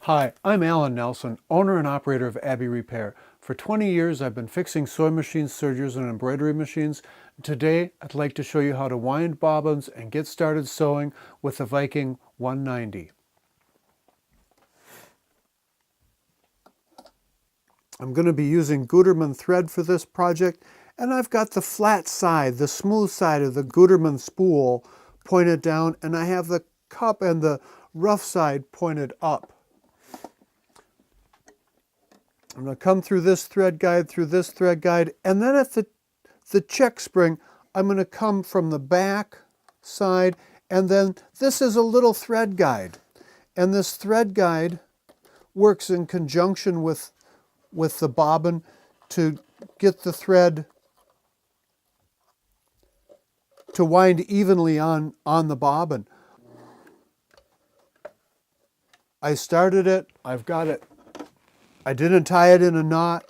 Hi, I'm Alan Nelson, owner and operator of Abbey Repair. For 20 years, I've been fixing sewing machines, sergers, and embroidery machines. Today, I'd like to show you how to wind bobbins and get started sewing with the Viking 190. I'm going to be using Gutermann thread for this project, and I've got the flat side, the smooth side of the Gutermann spool pointed down, and I have the cup and the rough side pointed up. I'm going to come through this thread guide, and then at the check spring, I'm going to come from the back side, and then this is a little thread guide. And this thread guide works in conjunction with the bobbin to get the thread to wind evenly on the bobbin. I started it, I've got it. I didn't tie it in a knot.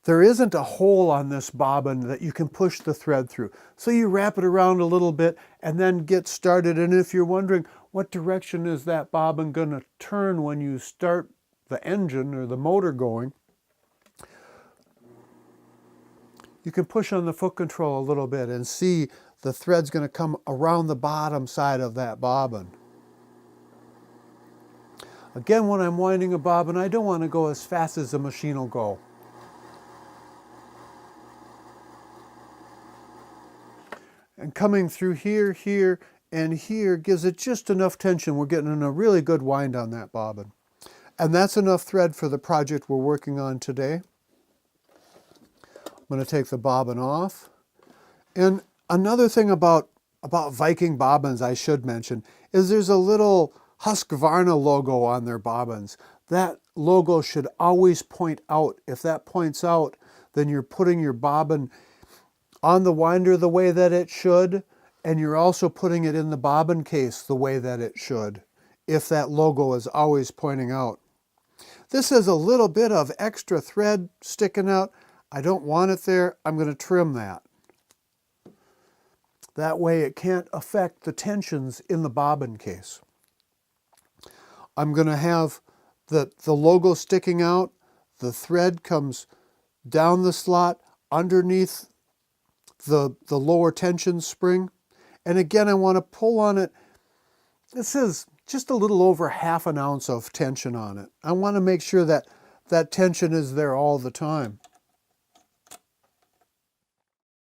There isn't a hole on this bobbin that you can push the thread through. So you wrap it around a little bit and then get started. And if you're wondering what direction is that bobbin going to turn when you start the engine or the motor going, you can push on the foot control a little bit and see the thread's going to come around the bottom side of that bobbin. Again, when I'm winding a bobbin, I don't want to go as fast as the machine will go. And coming through here, here, and here gives it just enough tension. We're getting a really good wind on that bobbin. And that's enough thread for the project we're working on today. I'm going to take the bobbin off. And another thing about Viking bobbins I should mention is there's a little Husqvarna logo on their bobbins. That logo should always point out. If that points out, then you're putting your bobbin on the winder the way that it should, and you're also putting it in the bobbin case the way that it should, if that logo is always pointing out. This is a little bit of extra thread sticking out. I don't want it there. I'm going to trim that. That way it can't affect the tensions in the bobbin case. I'm going to have the logo sticking out. The thread comes down the slot underneath the lower tension spring. And again, I want to pull on it. This is just a little over ½ an ounce of tension on it. I want to make sure that that tension is there all the time.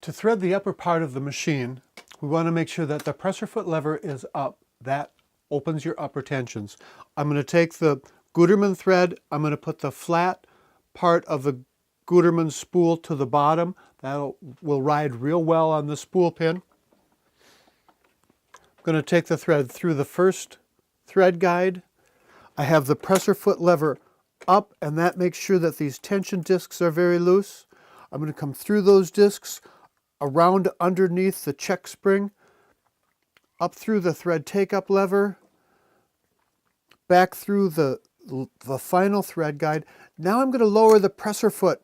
To thread the upper part of the machine, we want to make sure that the pressure foot lever is up. That opens your upper tensions. I'm going to take the Gutermann thread, I'm going to put the flat part of the Gutermann spool to the bottom. That will ride real well on the spool pin. I'm going to take the thread through the first thread guide. I have the pressure foot lever up, and that makes sure that these tension discs are very loose. I'm going to come through those discs, around underneath the check spring, up through the thread take-up lever, back through the final thread guide. Now I'm going to lower the pressure foot.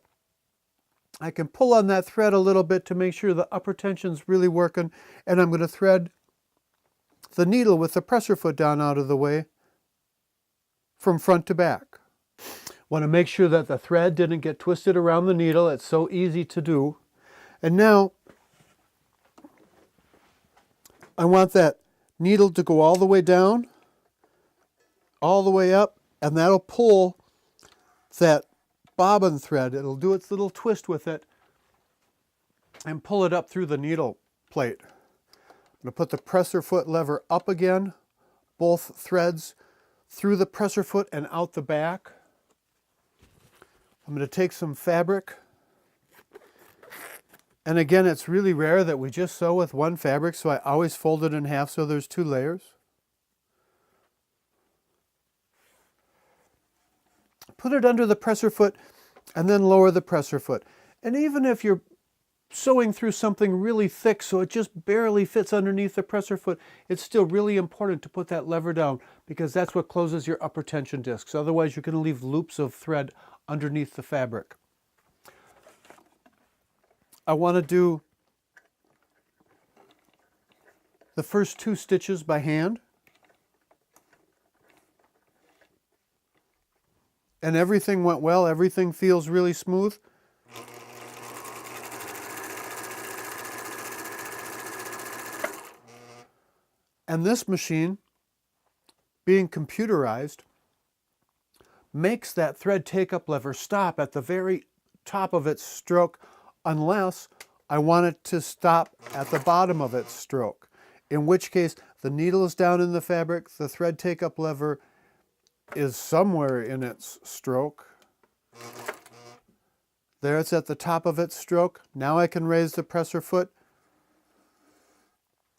I can pull on that thread a little bit to make sure the upper tension's really working, and I'm going to thread the needle with the pressure foot down out of the way from front to back. Want to make sure that the thread didn't get twisted around the needle. It's so easy to do. And now I want that needle to go all the way down, all the way up, and that'll pull that bobbin thread. It'll do its little twist with it and pull it up through the needle plate. I'm going to put the pressure foot lever up again, both threads through the pressure foot and out the back. I'm going to take some fabric. And again, it's really rare that we just sew with one fabric, so I always fold it in half so there's 2 layers. Put it under the pressure foot and then lower the pressure foot. And even if you're sewing through something really thick so it just barely fits underneath the pressure foot, it's still really important to put that lever down because that's what closes your upper tension discs. Otherwise, you're going to leave loops of thread underneath the fabric. I want to do the first 2 stitches by hand. and everything went well. Everything feels really smooth. And this machine, being computerized, makes that thread take-up lever stop at the very top of its stroke unless I want it to stop at the bottom of its stroke, in which case the needle is down in the fabric, the thread take-up lever is somewhere in its stroke. There it's at the top of its stroke. Now I can raise the presser foot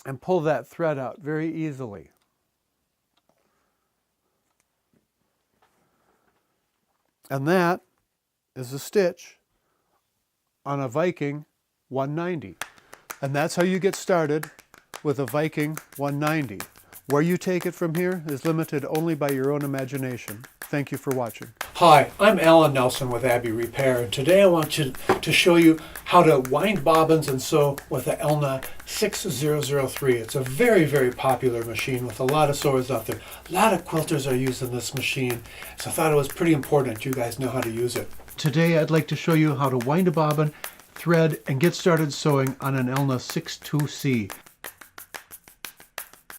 and pull that thread out very easily. And that is a stitch on a Viking 190. And that's how you get started with a Viking 190. Where you take it from here is limited only by your own imagination. Thank you for watching. Hi, I'm Alan Nelson with Abbey Repair, and today I want to show you how to wind bobbins and sew with the Elna 6003. It's a very, very popular machine with a lot of sewers out there. A lot of quilters are using this machine, so I thought it was pretty important that you guys know how to use it. Today I'd like to show you how to wind a bobbin, thread, and get started sewing on an Elna 62C.